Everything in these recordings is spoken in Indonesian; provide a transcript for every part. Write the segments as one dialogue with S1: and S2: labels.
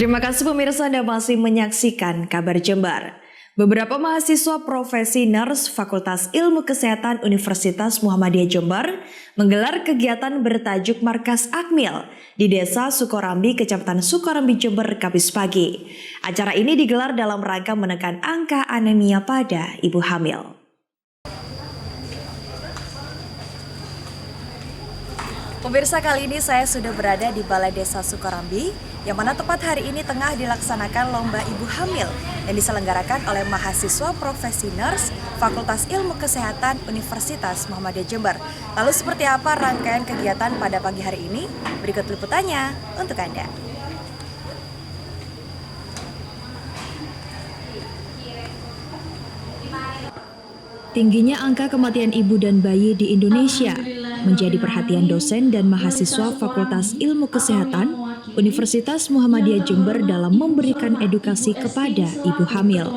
S1: Terima kasih pemirsa Anda masih menyaksikan Kabar Jember. Beberapa mahasiswa profesi nurs Fakultas Ilmu Kesehatan Universitas Muhammadiyah Jember menggelar kegiatan bertajuk Markas Akmil di Desa Sukorambi, Kecamatan Sukorambi, Jember, Kamis pagi. Acara ini digelar dalam rangka menekan angka anemia pada ibu hamil. Pemirsa, kali ini saya sudah berada di Balai Desa Sukorambi, yang mana tepat hari ini tengah dilaksanakan lomba ibu hamil yang diselenggarakan oleh mahasiswa profesi nurs Fakultas Ilmu Kesehatan Universitas Muhammadiyah Jember. Lalu seperti apa rangkaian kegiatan pada pagi hari ini? Berikut liputannya untuk Anda. Tingginya angka kematian ibu dan bayi di Indonesia menjadi perhatian dosen dan mahasiswa Fakultas Ilmu Kesehatan Universitas Muhammadiyah Jember dalam memberikan edukasi kepada ibu hamil.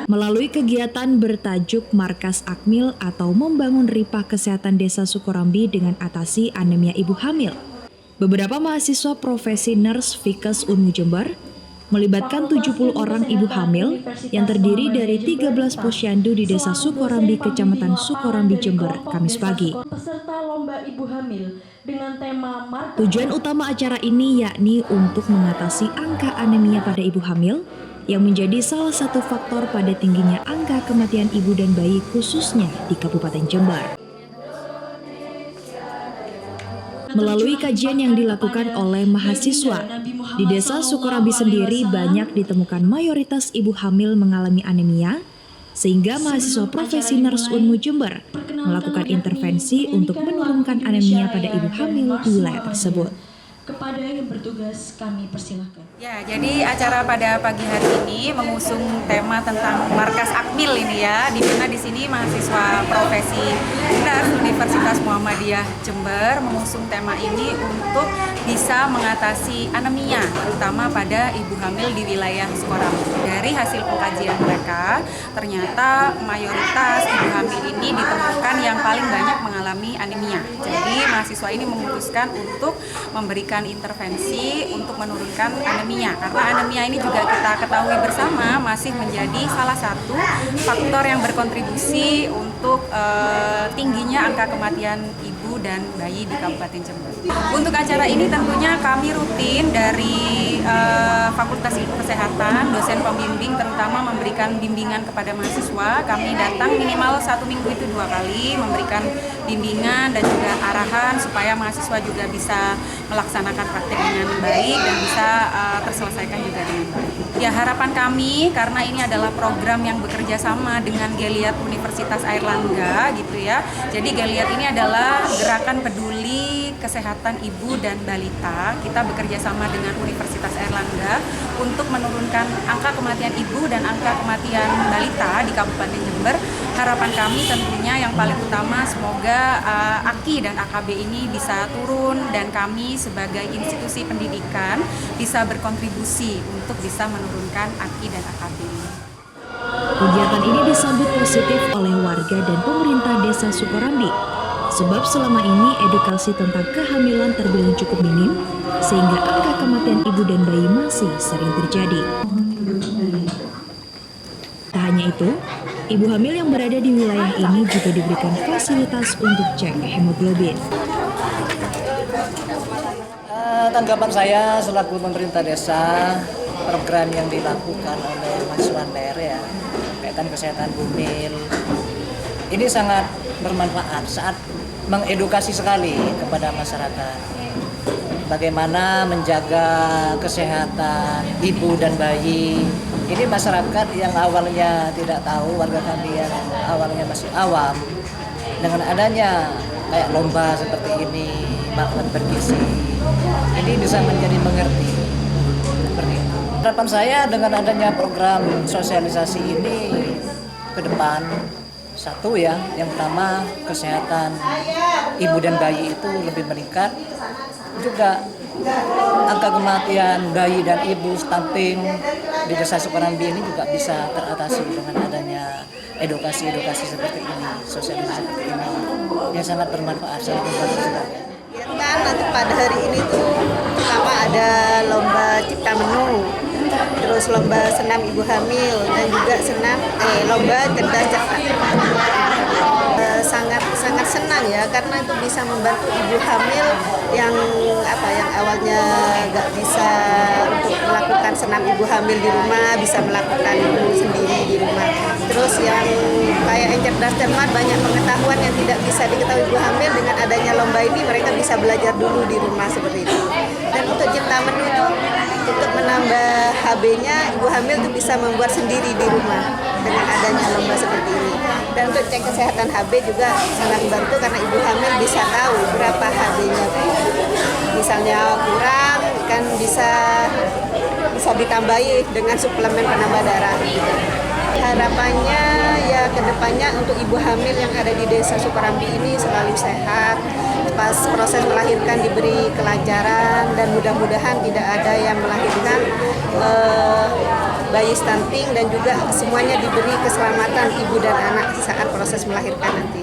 S1: Melalui kegiatan bertajuk Markas Akmil atau Membangun Ripah Kesehatan Desa Sukorambi dengan Atasi Anemia Ibu Hamil, beberapa mahasiswa profesi nurs Fikes Unmu Jember melibatkan 70 orang ibu hamil yang terdiri dari 13 posyandu di Desa Sukorambi, Kecamatan Sukorambi, Jember, Kamis pagi. Tujuan utama acara ini yakni untuk mengatasi angka anemia pada ibu hamil yang menjadi salah satu faktor pada tingginya angka kematian ibu dan bayi khususnya di Kabupaten Jember. Melalui kajian yang dilakukan oleh mahasiswa, di Desa Sukorambi sendiri banyak ditemukan mayoritas ibu hamil mengalami anemia, sehingga mahasiswa profesi nurs Unmu Jember melakukan intervensi untuk menurunkan anemia pada ibu hamil di wilayah tersebut.
S2: Kepada yang bertugas kami persilahkan.
S3: Ya, jadi acara pada pagi hari ini mengusung tema tentang Markas Akmil ini ya, di mana di sini mahasiswa profesi nurs Universitas Muhammadiyah Jember mengusung tema ini untuk bisa mengatasi anemia, terutama pada ibu hamil di wilayah Sukorambi. Dari hasil pengkajian mereka, ternyata mayoritas ibu hamil ini ditemukan yang paling banyak mengalami anemia. Jadi mahasiswa ini memutuskan untuk memberikan intervensi untuk menurunkan anemia, karena anemia ini juga kita ketahui bersama masih menjadi salah satu faktor yang berkontribusi untuk tingginya angka kematian ibu dan bayi di Kabupaten Jember. Untuk acara ini tentunya kami rutin dari Fakultas Ilmu Kesehatan, dosen pembimbing terutama memberikan bimbingan kepada mahasiswa. Kami datang minimal 1 minggu itu 2 kali memberikan bimbingan dan juga arahan supaya mahasiswa juga bisa melaksanakan praktek dengan baik dan bisa terselesaikan juga dengan baik. Ya, harapan kami karena ini adalah program yang bekerja sama dengan Gilead Universitas Airlangga gitu ya. Jadi Gilead ini adalah gerakan peduli kesehatan ibu dan balita. Kita bekerja sama dengan Universitas Airlangga untuk menurunkan angka kematian ibu dan angka kematian balita di Kabupaten Jember. Harapan kami tentunya yang paling utama semoga AKI dan AKB ini bisa turun dan kami sebagai institusi pendidikan bisa berkontribusi untuk bisa menurunkan AKI dan AKB ini.
S1: Kegiatan ini disambut positif oleh warga dan pemerintah Desa Sukorambi, sebab selama ini edukasi tentang kehamilan terbilang cukup minim, sehingga angka kematian ibu dan bayi masih sering terjadi. Tak hanya itu, ibu hamil yang berada di wilayah ini juga diberikan fasilitas untuk cek hemoglobin.
S4: Tanggapan saya selaku pemerintah desa, program yang dilakukan oleh mahasiswa NER ya, kaitan kesehatan bumil, ini sangat bermanfaat saat mengedukasi sekali kepada masyarakat. Bagaimana menjaga kesehatan ibu dan bayi. Ini masyarakat yang awalnya tidak tahu, warga kami yang awalnya masih awam, dengan adanya kayak lomba seperti ini, makan bergizi, ini bisa menjadi mengerti. Seperti itu. Harapan saya dengan adanya program sosialisasi ini ke depan, satu ya, yang pertama kesehatan ibu dan bayi itu lebih meningkat, juga angka kematian bayi dan ibu stunting di Desa Sukorambi ini juga bisa teratasi dengan adanya edukasi seperti ini, sosialisasi seperti ini yang sangat bermanfaat, sangat membantu sekali.
S5: Kegiatan nanti pada hari ini tuh pertama ada lomba cipta menu, terus lomba senam ibu hamil dan juga lomba cerdas cermat. Sangat senang ya karena itu bisa membantu ibu hamil yang awalnya nggak bisa untuk melakukan senam ibu hamil di rumah, bisa melakukan itu sendiri di rumah. Terus yang kayak yang cerdas cermat, banyak pengetahuan yang tidak bisa diketahui ibu hamil, dengan adanya lomba ini mereka bisa belajar dulu di rumah seperti itu. Dan untuk cipta menu itu untuk menambah HB-nya, ibu hamil itu bisa membuat sendiri di rumah dengan adanya lomba seperti ini. Dan untuk cek kesehatan HB juga sangat membantu karena ibu hamil bisa tahu berapa HB-nya. Misalnya kurang kan bisa ditambahi dengan suplemen penambah darah. Harapannya ya kedepannya untuk ibu hamil yang ada di Desa Sukarambi ini selalu sehat, pas proses melahirkan diberi kelancaran, dan mudah-mudahan tidak ada yang melahirkan bayi stunting, dan juga semuanya diberi keselamatan ibu dan anak saat proses melahirkan nanti.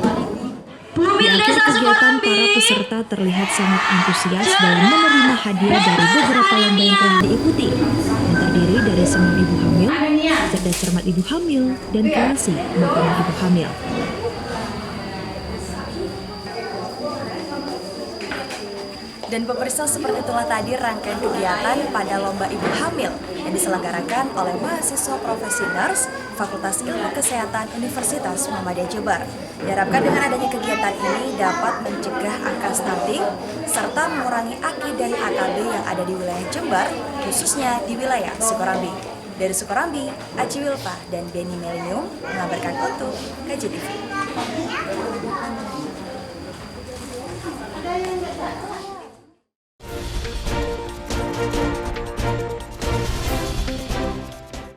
S1: Di akhir kegiatan, para peserta terlihat sangat antusias dalam menerima hadiah dari beberapa lomba yang telah diikuti, yang terdiri dari senam ibu hamil, cerdas cermat ibu hamil, dan kreasi makanan ibu hamil.
S6: Dan pemirsa, seperti itulah tadi rangkaian kegiatan pada Lomba Ibu Hamil yang diselenggarakan oleh mahasiswa profesi nurs Fakultas Ilmu Kesehatan Universitas Muhammadiyah Jember. Diharapkan dengan adanya kegiatan ini dapat mencegah angka stunting serta mengurangi aki dan AKB yang ada di wilayah Jember, khususnya di wilayah Sukarambi. Dari Sukarambi, Aci Wilfa dan Benny Melinium mengabarkan untuk KJTV.